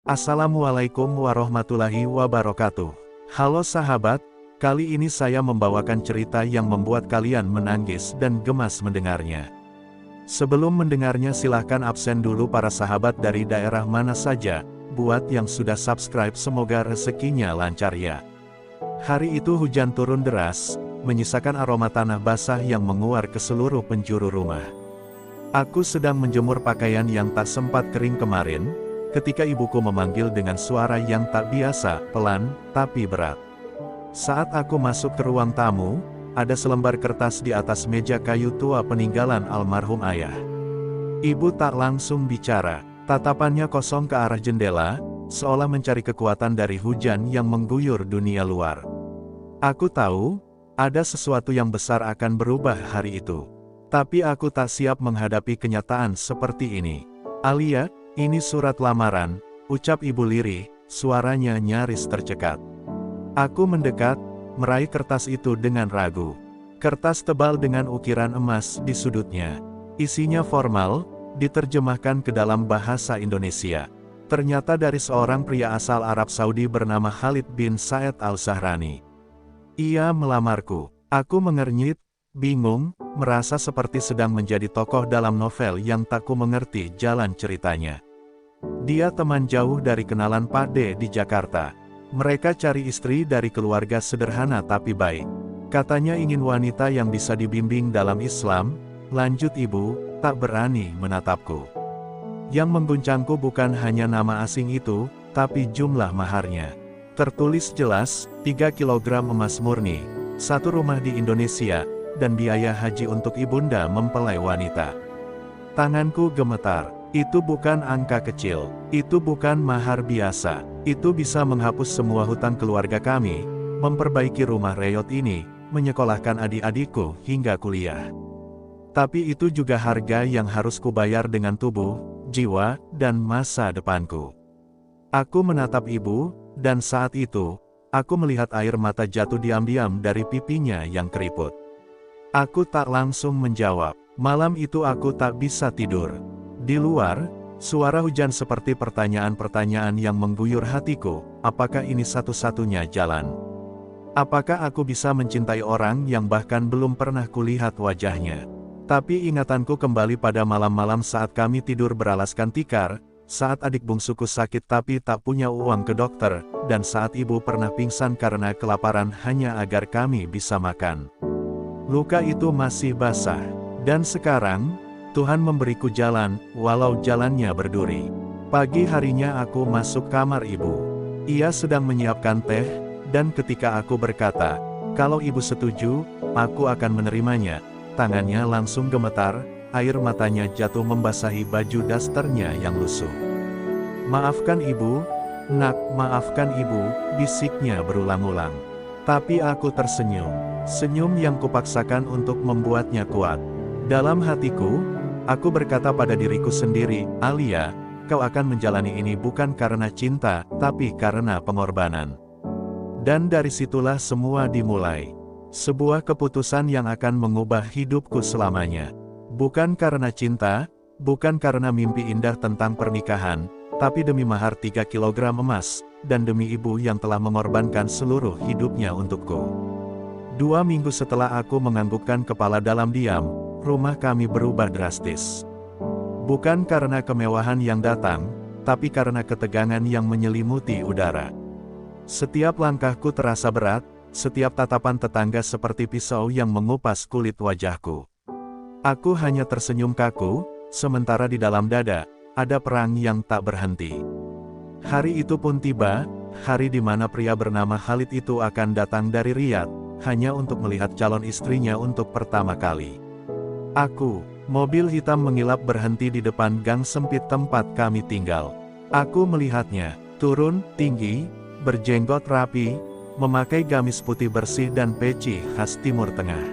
Assalamualaikum warahmatullahi wabarakatuh. Halo sahabat, kali ini saya membawakan cerita yang membuat kalian menangis dan gemas mendengarnya. Sebelum mendengarnya silahkan absen dulu para sahabat dari daerah mana saja, buat yang sudah subscribe semoga rezekinya lancar ya. Hari itu hujan turun deras, menyisakan aroma tanah basah yang menguar ke seluruh penjuru rumah. Aku sedang menjemur pakaian yang tak sempat kering kemarin, ketika ibuku memanggil dengan suara yang tak biasa, pelan, tapi berat. Saat aku masuk ke ruang tamu, ada selembar kertas di atas meja kayu tua peninggalan almarhum ayah. Ibu tak langsung bicara, tatapannya kosong ke arah jendela, seolah mencari kekuatan dari hujan yang mengguyur dunia luar. Aku tahu, ada sesuatu yang besar akan berubah hari itu. Tapi aku tak siap menghadapi kenyataan seperti ini. "Alia, ini surat lamaran," ucap ibu lirih, suaranya nyaris tercekat. Aku mendekat, meraih kertas itu dengan ragu. Kertas tebal dengan ukiran emas di sudutnya. Isinya formal, diterjemahkan ke dalam bahasa Indonesia. Ternyata dari seorang pria asal Arab Saudi bernama Khalid bin Said Al-Zahrani. Ia melamarku. Aku mengernyit, bingung, merasa seperti sedang menjadi tokoh dalam novel yang tak ku mengerti jalan ceritanya. Dia teman jauh dari kenalan Pak D di Jakarta. Mereka cari istri dari keluarga sederhana tapi baik. Katanya ingin wanita yang bisa dibimbing dalam Islam, lanjut ibu, tak berani menatapku. Yang mengguncangku bukan hanya nama asing itu, tapi jumlah maharnya. Tertulis jelas, 3 kilogram emas murni, 1 rumah di Indonesia, dan biaya haji untuk ibunda mempelai wanita. Tanganku gemetar. Itu bukan angka kecil. Itu bukan mahar biasa. Itu bisa menghapus semua hutang keluarga kami, memperbaiki rumah reot ini, menyekolahkan adik-adikku hingga kuliah. Tapi itu juga harga yang harus kubayar dengan tubuh, jiwa, dan masa depanku. Aku menatap ibu, dan saat itu, aku melihat air mata jatuh diam-diam dari pipinya yang keriput. Aku tak langsung menjawab. Malam itu aku tak bisa tidur. Di luar, suara hujan seperti pertanyaan-pertanyaan yang mengguyur hatiku. Apakah ini satu-satunya jalan? Apakah aku bisa mencintai orang yang bahkan belum pernah kulihat wajahnya? Tapi ingatanku kembali pada malam-malam saat kami tidur beralaskan tikar, saat adik bungsuku sakit tapi tak punya uang ke dokter, dan saat ibu pernah pingsan karena kelaparan hanya agar kami bisa makan. Luka itu masih basah. Dan sekarang, Tuhan memberiku jalan, walau jalannya berduri. Pagi harinya aku masuk kamar ibu. Ia sedang menyiapkan teh, dan ketika aku berkata, "Kalau ibu setuju, aku akan menerimanya," tangannya langsung gemetar, air matanya jatuh membasahi baju dasternya yang lusuh. "Maafkan ibu, nak, maafkan ibu," bisiknya berulang-ulang. Tapi aku tersenyum. Senyum yang kupaksakan untuk membuatnya kuat. Dalam hatiku, aku berkata pada diriku sendiri, "Alia, kau akan menjalani ini bukan karena cinta, tapi karena pengorbanan." Dan dari situlah semua dimulai. Sebuah keputusan yang akan mengubah hidupku selamanya. Bukan karena cinta, bukan karena mimpi indah tentang pernikahan, tapi demi mahar 3 kilogram emas, dan demi ibu yang telah mengorbankan seluruh hidupnya untukku. 2 minggu setelah aku menganggukkan kepala dalam diam, rumah kami berubah drastis. Bukan karena kemewahan yang datang, tapi karena ketegangan yang menyelimuti udara. Setiap langkahku terasa berat, setiap tatapan tetangga seperti pisau yang mengupas kulit wajahku. Aku hanya tersenyum kaku, sementara di dalam dada, ada perang yang tak berhenti. Hari itu pun tiba, hari di mana pria bernama Khalid itu akan datang dari Riyadh, hanya untuk melihat calon istrinya untuk pertama kali. Mobil hitam mengilap berhenti di depan gang sempit tempat kami tinggal. Aku melihatnya, turun, tinggi, berjenggot rapi, memakai gamis putih bersih dan peci khas Timur Tengah.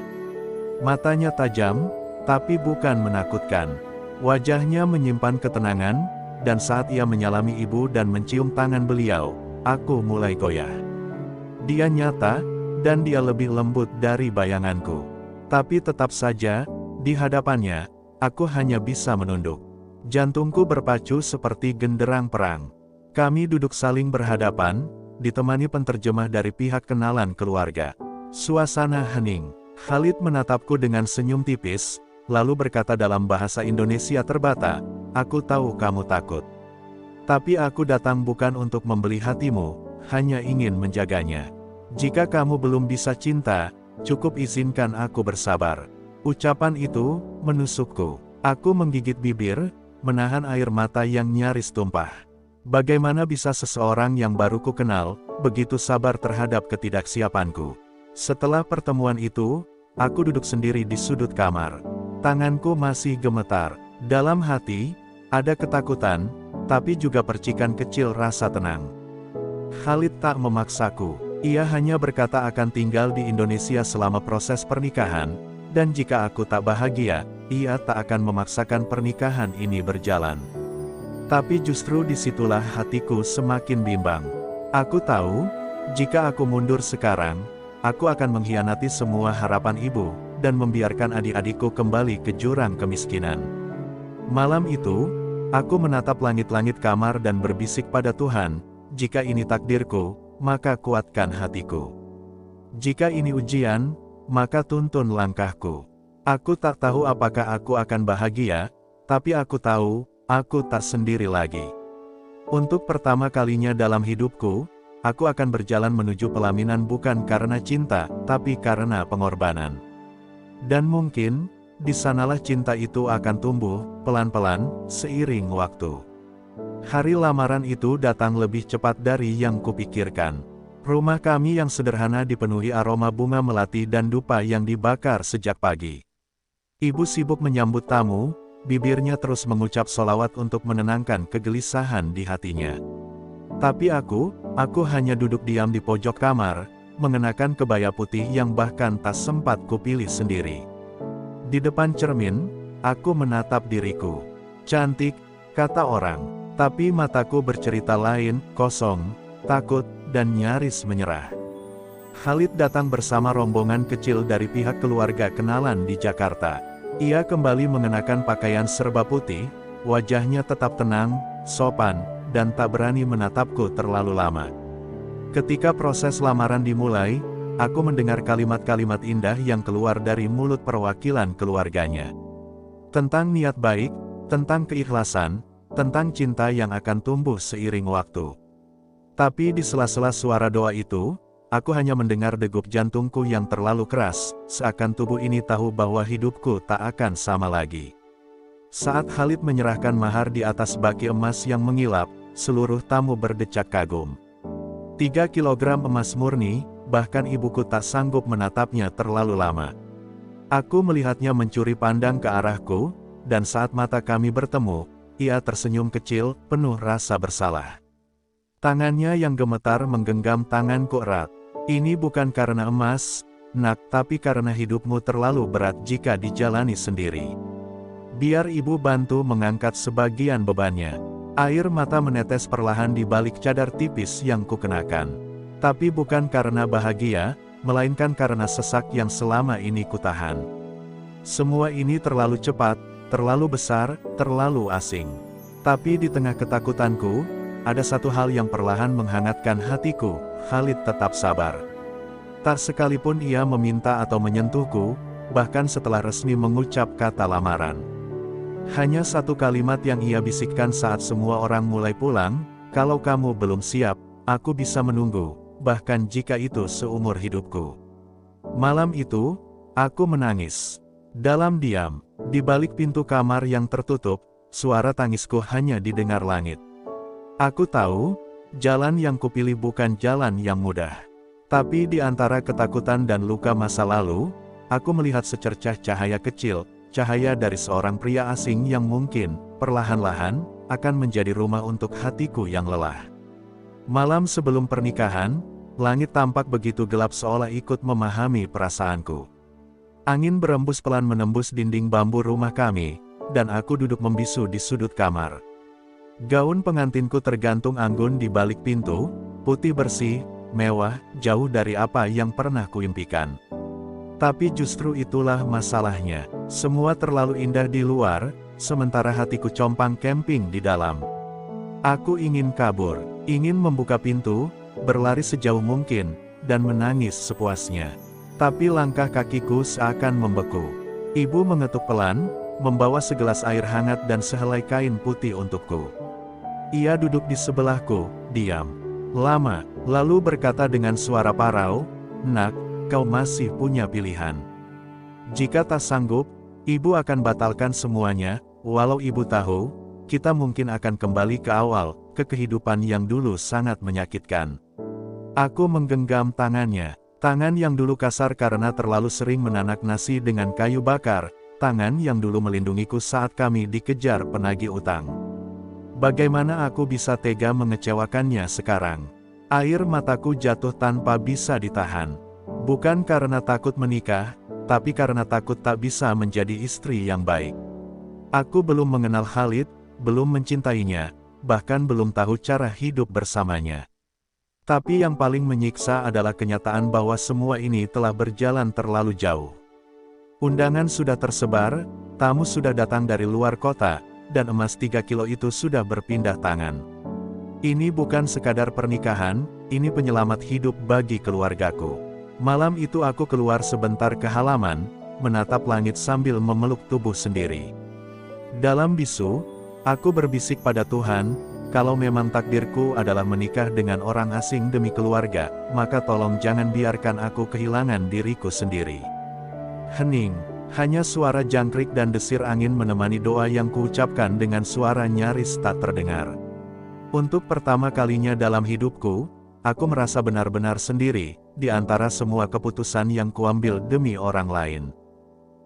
Matanya tajam, tapi bukan menakutkan. Wajahnya menyimpan ketenangan, dan saat ia menyalami ibu dan mencium tangan beliau, aku mulai goyah. Dia nyata, dan dia lebih lembut dari bayanganku. Tapi tetap saja, di hadapannya, aku hanya bisa menunduk. Jantungku berpacu seperti genderang perang. Kami duduk saling berhadapan, ditemani penterjemah dari pihak kenalan keluarga. Suasana hening. Khalid menatapku dengan senyum tipis, lalu berkata dalam bahasa Indonesia terbata, "Aku tahu kamu takut. Tapi aku datang bukan untuk membeli hatimu, hanya ingin menjaganya. Jika kamu belum bisa cinta, cukup izinkan aku bersabar." Ucapan itu menusukku. Aku menggigit bibir, menahan air mata yang nyaris tumpah. Bagaimana bisa seseorang yang baru ku kenal, begitu sabar terhadap ketidaksiapanku? Setelah pertemuan itu, aku duduk sendiri di sudut kamar. Tanganku masih gemetar. Dalam hati, ada ketakutan, tapi juga percikan kecil rasa tenang. Khalid tak memaksaku. Ia hanya berkata akan tinggal di Indonesia selama proses pernikahan, dan jika aku tak bahagia, ia tak akan memaksakan pernikahan ini berjalan. Tapi justru disitulah hatiku semakin bimbang. Aku tahu, jika aku mundur sekarang, aku akan mengkhianati semua harapan ibu, dan membiarkan adik-adikku kembali ke jurang kemiskinan. Malam itu, aku menatap langit-langit kamar dan berbisik pada Tuhan, jika ini takdirku, maka kuatkan hatiku. Jika ini ujian, maka tuntun langkahku. Aku tak tahu apakah aku akan bahagia, tapi aku tahu, aku tak sendiri lagi. Untuk pertama kalinya dalam hidupku, aku akan berjalan menuju pelaminan bukan karena cinta, tapi karena pengorbanan. Dan mungkin, di sanalah cinta itu akan tumbuh, pelan-pelan, seiring waktu. Hari lamaran itu datang lebih cepat dari yang kupikirkan. Rumah kami yang sederhana dipenuhi aroma bunga melati dan dupa yang dibakar sejak pagi. Ibu sibuk menyambut tamu, bibirnya terus mengucap sholawat untuk menenangkan kegelisahan di hatinya. Tapi aku hanya duduk diam di pojok kamar, mengenakan kebaya putih yang bahkan tak sempat kupilih sendiri. Di depan cermin, aku menatap diriku. Cantik, kata orang. Tapi mataku bercerita lain, kosong, takut, dan nyaris menyerah. Khalid datang bersama rombongan kecil dari pihak keluarga kenalan di Jakarta. Ia kembali mengenakan pakaian serba putih, wajahnya tetap tenang, sopan, dan tak berani menatapku terlalu lama. Ketika proses lamaran dimulai, aku mendengar kalimat-kalimat indah yang keluar dari mulut perwakilan keluarganya. Tentang niat baik, tentang keikhlasan, tentang cinta yang akan tumbuh seiring waktu. Tapi di sela-sela suara doa itu, aku hanya mendengar degup jantungku yang terlalu keras, seakan tubuh ini tahu bahwa hidupku tak akan sama lagi. Saat Khalid menyerahkan mahar di atas baki emas yang mengilap, seluruh tamu berdecak kagum. 3 kilogram emas murni, bahkan ibuku tak sanggup menatapnya terlalu lama. Aku melihatnya mencuri pandang ke arahku, dan saat mata kami bertemu, ia tersenyum kecil, penuh rasa bersalah. Tangannya yang gemetar menggenggam tanganku erat. "Ini bukan karena emas, nak, tapi karena hidupmu terlalu berat jika dijalani sendiri. Biar ibu bantu mengangkat sebagian bebannya." Air mata menetes perlahan di balik cadar tipis yang kukenakan. Tapi bukan karena bahagia, melainkan karena sesak yang selama ini kutahan. Semua ini terlalu cepat, terlalu besar, terlalu asing. Tapi di tengah ketakutanku, ada satu hal yang perlahan menghangatkan hatiku. Khalid tetap sabar. Tak sekalipun ia meminta atau menyentuhku, bahkan setelah resmi mengucap kata lamaran. Hanya satu kalimat yang ia bisikkan saat semua orang mulai pulang, "Kalau kamu belum siap, aku bisa menunggu, bahkan jika itu seumur hidupku." Malam itu, aku menangis. Dalam diam, di balik pintu kamar yang tertutup, suara tangisku hanya didengar langit. Aku tahu, jalan yang kupilih bukan jalan yang mudah. Tapi di antara ketakutan dan luka masa lalu, aku melihat secercah cahaya kecil, cahaya dari seorang pria asing yang mungkin, perlahan-lahan, akan menjadi rumah untuk hatiku yang lelah. Malam sebelum pernikahan, langit tampak begitu gelap seolah ikut memahami perasaanku. Angin berembus pelan menembus dinding bambu rumah kami, dan aku duduk membisu di sudut kamar. Gaun pengantinku tergantung anggun di balik pintu, putih bersih, mewah, jauh dari apa yang pernah kuimpikan. Tapi justru itulah masalahnya. Semua terlalu indah di luar, sementara hatiku compang camping di dalam. Aku ingin kabur, ingin membuka pintu, berlari sejauh mungkin, dan menangis sepuasnya. Tapi langkah kakiku seakan membeku. Ibu mengetuk pelan, membawa segelas air hangat dan sehelai kain putih untukku. Ia duduk di sebelahku, diam. Lama, lalu berkata dengan suara parau, "Nak, kau masih punya pilihan. Jika tak sanggup, ibu akan batalkan semuanya, walau ibu tahu, kita mungkin akan kembali ke awal, ke kehidupan yang dulu sangat menyakitkan." Aku menggenggam tangannya, tangan yang dulu kasar karena terlalu sering menanak nasi dengan kayu bakar, tangan yang dulu melindungiku saat kami dikejar penagih utang. Bagaimana aku bisa tega mengecewakannya sekarang? Air mataku jatuh tanpa bisa ditahan. Bukan karena takut menikah, tapi karena takut tak bisa menjadi istri yang baik. Aku belum mengenal Khalid, belum mencintainya, bahkan belum tahu cara hidup bersamanya. Tapi yang paling menyiksa adalah kenyataan bahwa semua ini telah berjalan terlalu jauh. Undangan sudah tersebar, tamu sudah datang dari luar kota, dan emas 3 kilo itu sudah berpindah tangan. Ini bukan sekadar pernikahan, ini penyelamat hidup bagi keluargaku. Malam itu aku keluar sebentar ke halaman, menatap langit sambil memeluk tubuh sendiri. Dalam bisu, aku berbisik pada Tuhan, kalau memang takdirku adalah menikah dengan orang asing demi keluarga, maka tolong jangan biarkan aku kehilangan diriku sendiri. Hening, hanya suara jangkrik dan desir angin menemani doa yang kuucapkan dengan suara nyaris tak terdengar. Untuk pertama kalinya dalam hidupku, aku merasa benar-benar sendiri, di antara semua keputusan yang kuambil demi orang lain.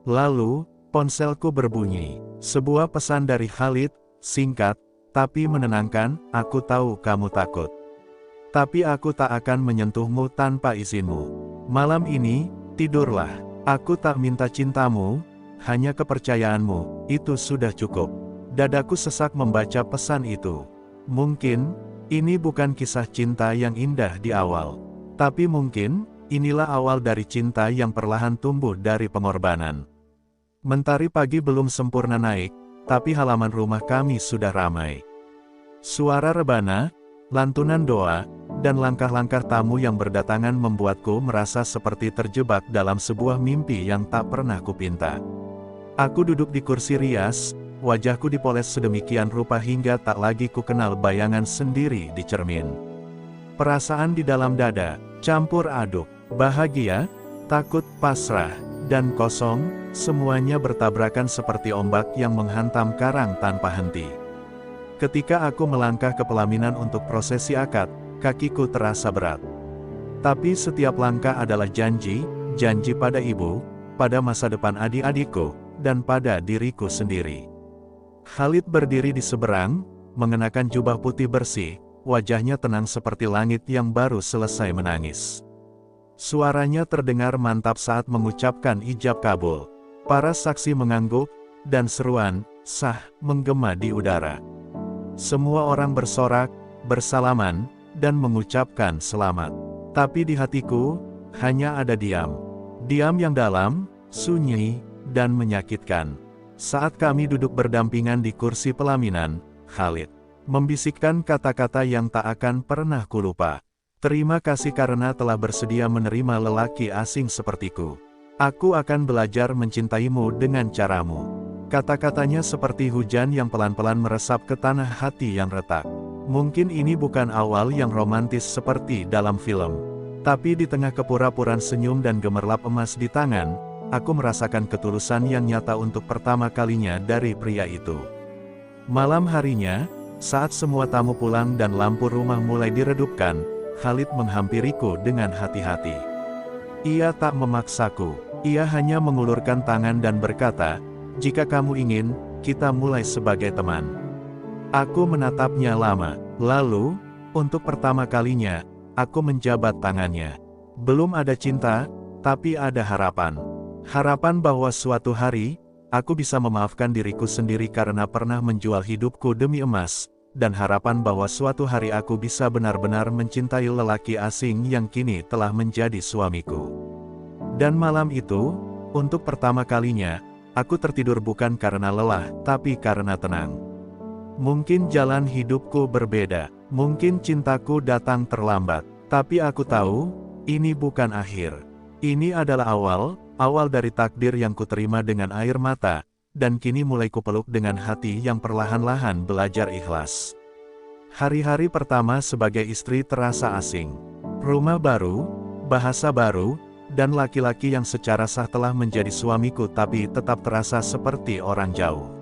Lalu, ponselku berbunyi. Sebuah pesan dari Khalid, singkat, tapi menenangkan, "Aku tahu kamu takut. Tapi aku tak akan menyentuhmu tanpa izinmu. Malam ini, tidurlah. Aku tak minta cintamu, hanya kepercayaanmu, itu sudah cukup." Dadaku sesak membaca pesan itu. Mungkin, ini bukan kisah cinta yang indah di awal. Tapi mungkin, inilah awal dari cinta yang perlahan tumbuh dari pengorbanan. Mentari pagi belum sempurna naik, tapi halaman rumah kami sudah ramai. Suara rebana, lantunan doa, dan langkah-langkah tamu yang berdatangan membuatku merasa seperti terjebak dalam sebuah mimpi yang tak pernah kupinta. Aku duduk di kursi rias, wajahku dipoles sedemikian rupa hingga tak lagi ku kenal bayangan sendiri di cermin. Perasaan di dalam dada, campur aduk, bahagia, takut, pasrah, dan kosong, semuanya bertabrakan seperti ombak yang menghantam karang tanpa henti. Ketika aku melangkah ke pelaminan untuk prosesi akad, kakiku terasa berat. Tapi setiap langkah adalah janji, janji pada ibu, pada masa depan adik-adikku, dan pada diriku sendiri. Khalid berdiri di seberang, mengenakan jubah putih bersih, wajahnya tenang seperti langit yang baru selesai menangis. Suaranya terdengar mantap saat mengucapkan ijab kabul. Para saksi mengangguk, dan seruan, "Sah," menggema di udara. Semua orang bersorak, bersalaman, dan mengucapkan selamat. Tapi di hatiku, hanya ada diam. Diam yang dalam, sunyi, dan menyakitkan. Saat kami duduk berdampingan di kursi pelaminan, Khalid membisikkan kata-kata yang tak akan pernah kulupa. "Terima kasih karena telah bersedia menerima lelaki asing sepertiku. Aku akan belajar mencintaimu dengan caramu." Kata-katanya seperti hujan yang pelan-pelan meresap ke tanah hati yang retak. Mungkin ini bukan awal yang romantis seperti dalam film. Tapi di tengah kepura-puraan senyum dan gemerlap emas di tangan, aku merasakan ketulusan yang nyata untuk pertama kalinya dari pria itu. Malam harinya, saat semua tamu pulang dan lampu rumah mulai diredupkan, Khalid menghampiriku dengan hati-hati. Ia tak memaksaku, ia hanya mengulurkan tangan dan berkata, "Jika kamu ingin, kita mulai sebagai teman." Aku menatapnya lama, lalu, untuk pertama kalinya, aku menjabat tangannya. Belum ada cinta, tapi ada harapan. Harapan bahwa suatu hari, aku bisa memaafkan diriku sendiri karena pernah menjual hidupku demi emas, dan harapan bahwa suatu hari aku bisa benar-benar mencintai lelaki asing yang kini telah menjadi suamiku. Dan malam itu, untuk pertama kalinya, aku tertidur bukan karena lelah, tapi karena tenang. Mungkin jalan hidupku berbeda, mungkin cintaku datang terlambat, tapi aku tahu, ini bukan akhir. Ini adalah awal dari takdir yang kuterima dengan air mata, dan kini mulai kupeluk dengan hati yang perlahan-lahan belajar ikhlas. Hari-hari pertama sebagai istri terasa asing. Rumah baru, bahasa baru, dan laki-laki yang secara sah telah menjadi suamiku tapi tetap terasa seperti orang jauh.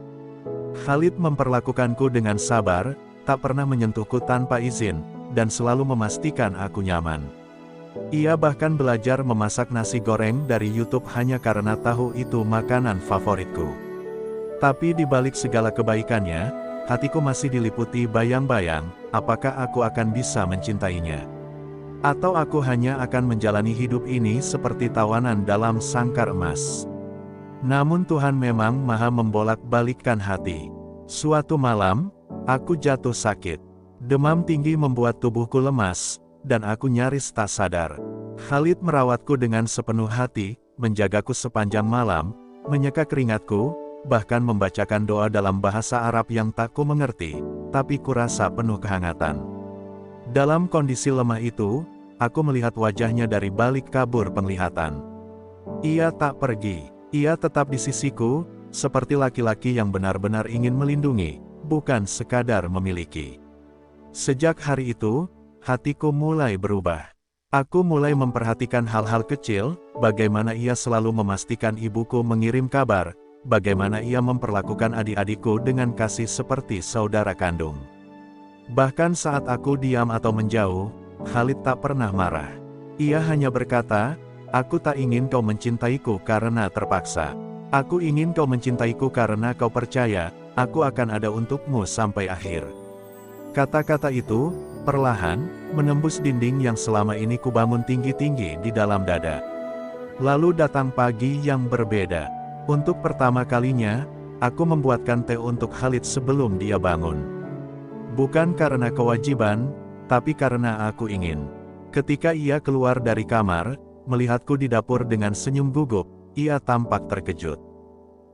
Khalid memperlakukanku dengan sabar, tak pernah menyentuhku tanpa izin, dan selalu memastikan aku nyaman. Ia bahkan belajar memasak nasi goreng dari YouTube hanya karena tahu itu makanan favoritku. Tapi di balik segala kebaikannya, hatiku masih diliputi bayang-bayang, apakah aku akan bisa mencintainya? Atau aku hanya akan menjalani hidup ini seperti tawanan dalam sangkar emas? Namun Tuhan memang maha membolak-balikkan hati. Suatu malam, aku jatuh sakit. Demam tinggi membuat tubuhku lemas, dan aku nyaris tak sadar. Khalid merawatku dengan sepenuh hati, menjagaku sepanjang malam, menyeka keringatku, bahkan membacakan doa dalam bahasa Arab yang tak ku mengerti, tapi kurasa penuh kehangatan. Dalam kondisi lemah itu, aku melihat wajahnya dari balik kabur penglihatan. Ia tak pergi. Ia tetap di sisiku, seperti laki-laki yang benar-benar ingin melindungi, bukan sekadar memiliki. Sejak hari itu, hatiku mulai berubah. Aku mulai memperhatikan hal-hal kecil, bagaimana ia selalu memastikan ibuku mengirim kabar, bagaimana ia memperlakukan adik-adikku dengan kasih seperti saudara kandung. Bahkan saat aku diam atau menjauh, Khalid tak pernah marah. Ia hanya berkata, "Aku tak ingin kau mencintaiku karena terpaksa. Aku ingin kau mencintaiku karena kau percaya, aku akan ada untukmu sampai akhir." Kata-kata itu, perlahan, menembus dinding yang selama ini kubangun tinggi-tinggi di dalam dada. Lalu datang pagi yang berbeda. Untuk pertama kalinya, aku membuatkan teh untuk Khalid sebelum dia bangun. Bukan karena kewajiban, tapi karena aku ingin. Ketika ia keluar dari kamar, melihatku di dapur dengan senyum gugup, ia tampak terkejut.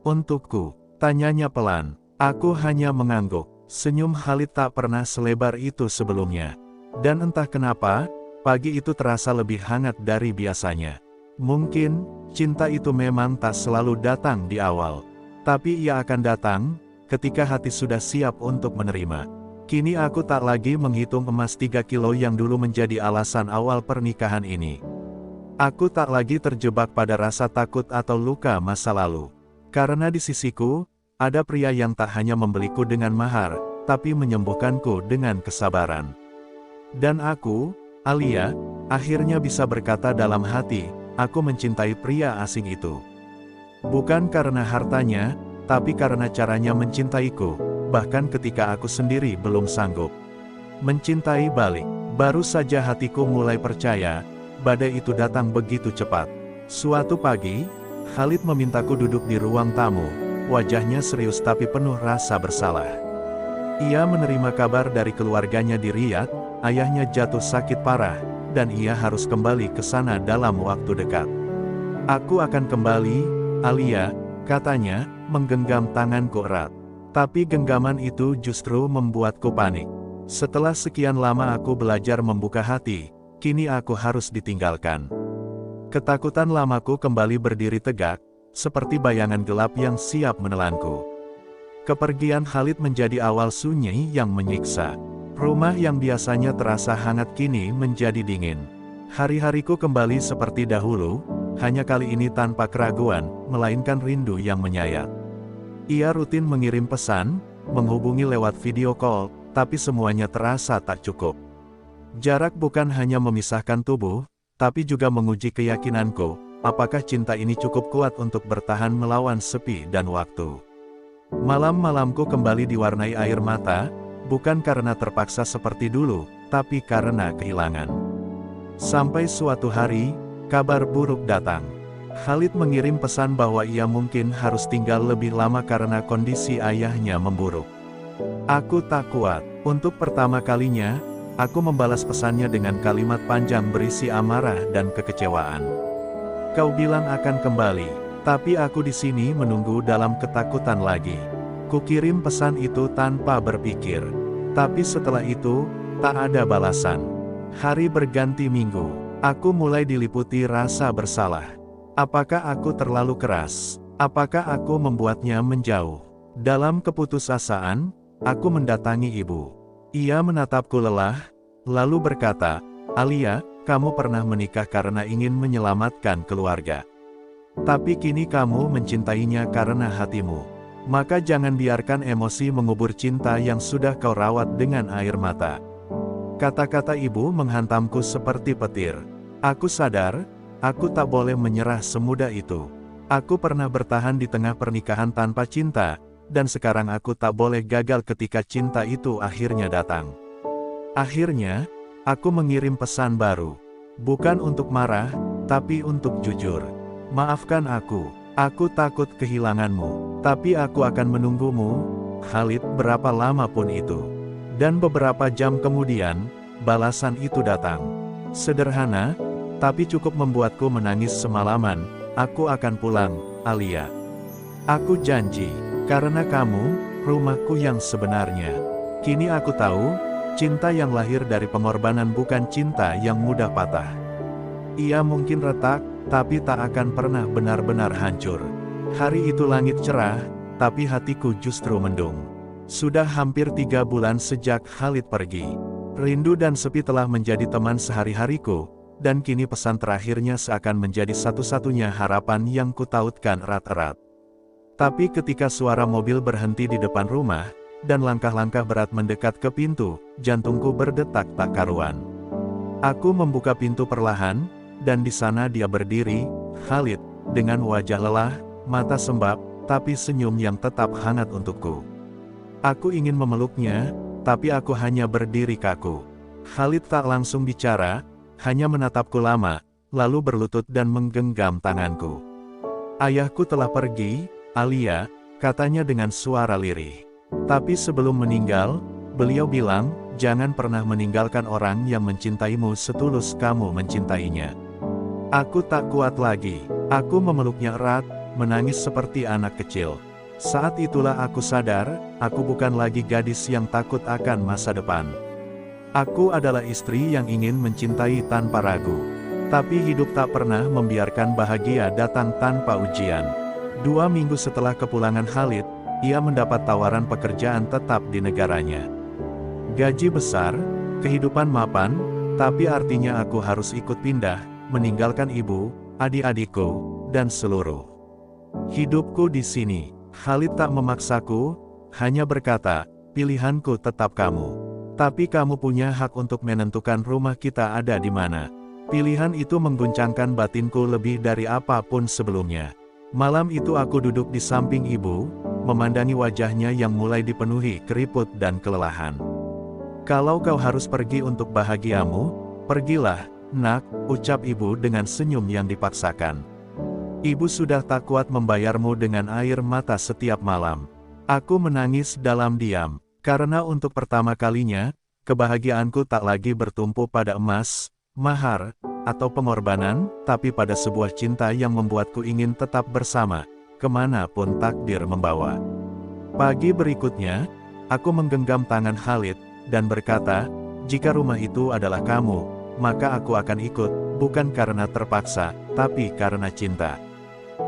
"Untukku?" tanyanya pelan. Aku hanya mengangguk. Senyum Khalid tak pernah selebar itu sebelumnya. Dan entah kenapa, pagi itu terasa lebih hangat dari biasanya. Mungkin, cinta itu memang tak selalu datang di awal. Tapi ia akan datang, ketika hati sudah siap untuk menerima. Kini aku tak lagi menghitung emas 3 kilo yang dulu menjadi alasan awal pernikahan ini. Aku tak lagi terjebak pada rasa takut atau luka masa lalu. Karena di sisiku, ada pria yang tak hanya membeliku dengan mahar, tapi menyembuhkanku dengan kesabaran. Dan aku, Alia, akhirnya bisa berkata dalam hati, aku mencintai pria asing itu. Bukan karena hartanya, tapi karena caranya mencintaiku, bahkan ketika aku sendiri belum sanggup. Mencintai balik, baru saja hatiku mulai percaya, badai itu datang begitu cepat. Suatu pagi, Khalid memintaku duduk di ruang tamu, wajahnya serius tapi penuh rasa bersalah. Ia menerima kabar dari keluarganya di Riyadh, ayahnya jatuh sakit parah, dan ia harus kembali ke sana dalam waktu dekat. "Aku akan kembali, Alia," katanya, menggenggam tanganku erat. Tapi genggaman itu justru membuatku panik. Setelah sekian lama aku belajar membuka hati, kini aku harus ditinggalkan. Ketakutan lamaku kembali berdiri tegak, seperti bayangan gelap yang siap menelanku. Kepergian Khalid menjadi awal sunyi yang menyiksa. Rumah yang biasanya terasa hangat kini menjadi dingin. Hari-hariku kembali seperti dahulu, hanya kali ini tanpa keraguan, melainkan rindu yang menyayat. Ia rutin mengirim pesan, menghubungi lewat video call, tapi semuanya terasa tak cukup. Jarak bukan hanya memisahkan tubuh, tapi juga menguji keyakinanku, apakah cinta ini cukup kuat untuk bertahan melawan sepi dan waktu. Malam-malamku kembali diwarnai air mata, bukan karena terpaksa seperti dulu, tapi karena kehilangan. Sampai suatu hari, kabar buruk datang. Khalid mengirim pesan bahwa ia mungkin harus tinggal lebih lama karena kondisi ayahnya memburuk. Aku tak kuat. Untuk pertama kalinya, aku membalas pesannya dengan kalimat panjang berisi amarah dan kekecewaan. "Kau bilang akan kembali, tapi aku di sini menunggu dalam ketakutan lagi." Kukirim pesan itu tanpa berpikir. Tapi setelah itu, tak ada balasan. Hari berganti minggu. Aku mulai diliputi rasa bersalah. Apakah aku terlalu keras? Apakah aku membuatnya menjauh? Dalam keputusasaan, aku mendatangi ibu. Ia menatapku lelah, lalu berkata, "Alia, kamu pernah menikah karena ingin menyelamatkan keluarga. Tapi kini kamu mencintainya karena hatimu. Maka jangan biarkan emosi mengubur cinta yang sudah kau rawat dengan air mata." Kata-kata ibu menghantamku seperti petir. Aku sadar, aku tak boleh menyerah semudah itu. Aku pernah bertahan di tengah pernikahan tanpa cinta, dan sekarang aku tak boleh gagal ketika cinta itu akhirnya datang. Akhirnya, aku mengirim pesan baru. Bukan untuk marah, tapi untuk jujur. "Maafkan aku takut kehilanganmu. Tapi aku akan menunggumu, Khalid, berapa lama pun itu." Dan beberapa jam kemudian, balasan itu datang. Sederhana, tapi cukup membuatku menangis semalaman. "Aku akan pulang, Alia. Aku janji, karena kamu, rumahku yang sebenarnya. Kini aku tahu, cinta yang lahir dari pengorbanan bukan cinta yang mudah patah. Ia mungkin retak, tapi tak akan pernah benar-benar hancur." Hari itu langit cerah, tapi hatiku justru mendung. Sudah hampir 3 bulan sejak Khalid pergi. Rindu dan sepi telah menjadi teman sehari-hariku, dan kini pesan terakhirnya seakan menjadi satu-satunya harapan yang kutautkan erat-erat. Tapi ketika suara mobil berhenti di depan rumah, dan langkah-langkah berat mendekat ke pintu, jantungku berdetak tak karuan. Aku membuka pintu perlahan, dan di sana dia berdiri, Khalid, dengan wajah lelah, mata sembab, tapi senyum yang tetap hangat untukku. Aku ingin memeluknya, tapi aku hanya berdiri kaku. Khalid tak langsung bicara, hanya menatapku lama, lalu berlutut dan menggenggam tanganku. "Ayahku telah pergi, Alia," katanya dengan suara lirih. "Tapi sebelum meninggal, beliau bilang, jangan pernah meninggalkan orang yang mencintaimu setulus kamu mencintainya." Aku tak kuat lagi. Aku memeluknya erat, menangis seperti anak kecil. Saat itulah aku sadar, aku bukan lagi gadis yang takut akan masa depan. Aku adalah istri yang ingin mencintai tanpa ragu. Tapi hidup tak pernah membiarkan bahagia datang tanpa ujian. 2 minggu setelah kepulangan Khalid, ia mendapat tawaran pekerjaan tetap di negaranya. Gaji besar, kehidupan mapan, tapi artinya aku harus ikut pindah, meninggalkan ibu, adik-adikku, dan seluruh hidupku di sini. Khalid tak memaksaku, hanya berkata, "Pilihanku tetap kamu. Tapi kamu punya hak untuk menentukan rumah kita ada di mana." Pilihan itu mengguncangkan batinku lebih dari apapun sebelumnya. Malam itu aku duduk di samping ibu, memandangi wajahnya yang mulai dipenuhi keriput dan kelelahan. "Kalau kau harus pergi untuk bahagiamu, pergilah, nak," ucap ibu dengan senyum yang dipaksakan. "Ibu sudah tak kuat membayarmu dengan air mata setiap malam." Aku menangis dalam diam, karena untuk pertama kalinya, kebahagiaanku tak lagi bertumpu pada emas, mahar, atau pengorbanan, tapi pada sebuah cinta yang membuatku ingin tetap bersama, kemanapun takdir membawa. Pagi berikutnya, aku menggenggam tangan Khalid, dan berkata, "Jika rumah itu adalah kamu, maka aku akan ikut, bukan karena terpaksa, tapi karena cinta."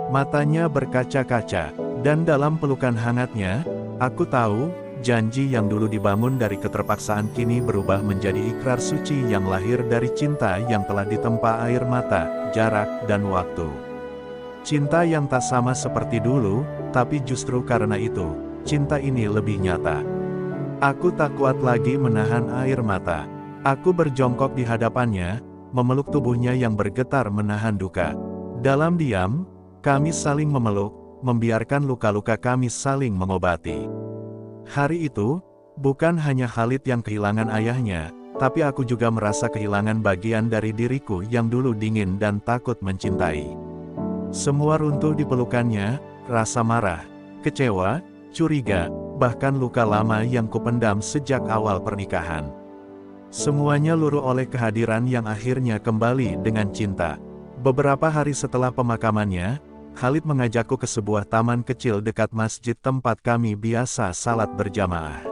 Matanya berkaca-kaca, dan dalam pelukan hangatnya, aku tahu, janji yang dulu dibangun dari keterpaksaan kini berubah menjadi ikrar suci yang lahir dari cinta yang telah ditempa air mata, jarak, dan waktu. Cinta yang tak sama seperti dulu, tapi justru karena itu, cinta ini lebih nyata. Aku tak kuat lagi menahan air mata. Aku berjongkok di hadapannya, memeluk tubuhnya yang bergetar menahan duka. Dalam diam, kami saling memeluk, membiarkan luka-luka kami saling mengobati. Hari itu, bukan hanya Khalid yang kehilangan ayahnya, tapi aku juga merasa kehilangan bagian dari diriku yang dulu dingin dan takut mencintai. Semua runtuh di pelukannya, rasa marah, kecewa, curiga, bahkan luka lama yang kupendam sejak awal pernikahan. Semuanya luruh oleh kehadiran yang akhirnya kembali dengan cinta. Beberapa hari setelah pemakamannya, Khalid mengajakku ke sebuah taman kecil dekat masjid tempat kami biasa salat berjamaah.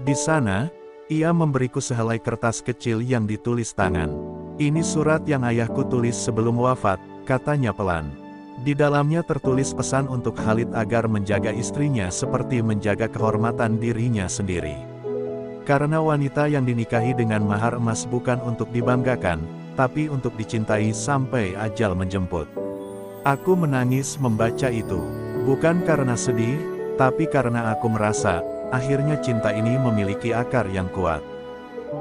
Di sana, ia memberiku sehelai kertas kecil yang ditulis tangan. "Ini surat yang ayahku tulis sebelum wafat," katanya pelan. Di dalamnya tertulis pesan untuk Khalid agar menjaga istrinya seperti menjaga kehormatan dirinya sendiri. Karena wanita yang dinikahi dengan mahar emas bukan untuk dibanggakan, tapi untuk dicintai sampai ajal menjemput. Aku menangis membaca itu. Bukan karena sedih, tapi karena aku merasa, akhirnya cinta ini memiliki akar yang kuat.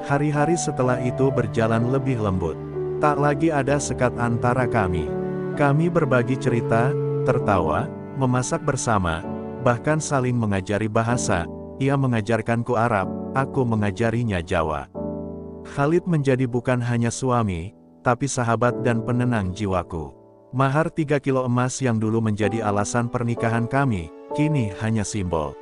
Hari-hari setelah itu berjalan lebih lembut. Tak lagi ada sekat antara kami. Kami berbagi cerita, tertawa, memasak bersama, bahkan saling mengajari bahasa. Ia mengajarkanku Arab, aku mengajarinya Jawa. Khalid menjadi bukan hanya suami, tapi sahabat dan penenang jiwaku. Mahar 3 kilo emas yang dulu menjadi alasan pernikahan kami, kini hanya simbol.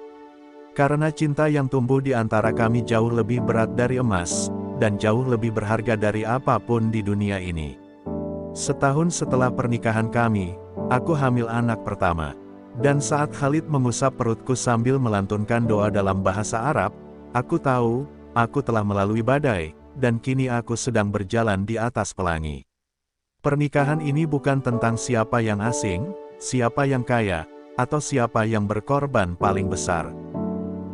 Karena cinta yang tumbuh di antara kami jauh lebih berat dari emas, dan jauh lebih berharga dari apapun di dunia ini. Setahun setelah pernikahan kami, aku hamil anak pertama. Dan saat Khalid mengusap perutku sambil melantunkan doa dalam bahasa Arab, aku tahu, aku telah melalui badai, dan kini aku sedang berjalan di atas pelangi. Pernikahan ini bukan tentang siapa yang asing, siapa yang kaya, atau siapa yang berkorban paling besar.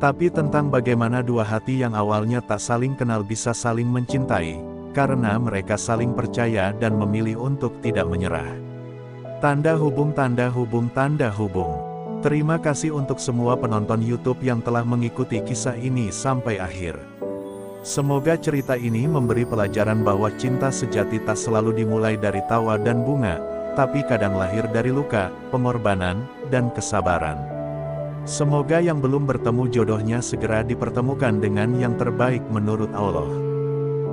Tapi tentang bagaimana dua hati yang awalnya tak saling kenal bisa saling mencintai, karena mereka saling percaya dan memilih untuk tidak menyerah. Tanda hubung, tanda hubung, tanda hubung. Terima kasih untuk semua penonton YouTube yang telah mengikuti kisah ini sampai akhir. Semoga cerita ini memberi pelajaran bahwa cinta sejati tak selalu dimulai dari tawa dan bunga, tapi kadang lahir dari luka, pengorbanan, dan kesabaran. Semoga yang belum bertemu jodohnya segera dipertemukan dengan yang terbaik menurut Allah.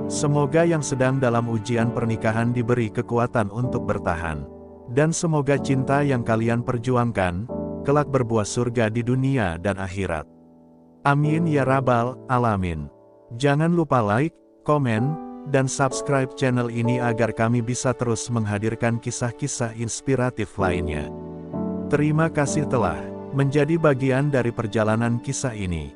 Semoga yang sedang dalam ujian pernikahan diberi kekuatan untuk bertahan. Dan semoga cinta yang kalian perjuangkan, kelak berbuah surga di dunia dan akhirat. Amin ya rabbal alamin. Jangan lupa like, komen, dan subscribe channel ini agar kami bisa terus menghadirkan kisah-kisah inspiratif lainnya. Terima kasih telah menjadi bagian dari perjalanan kisah ini.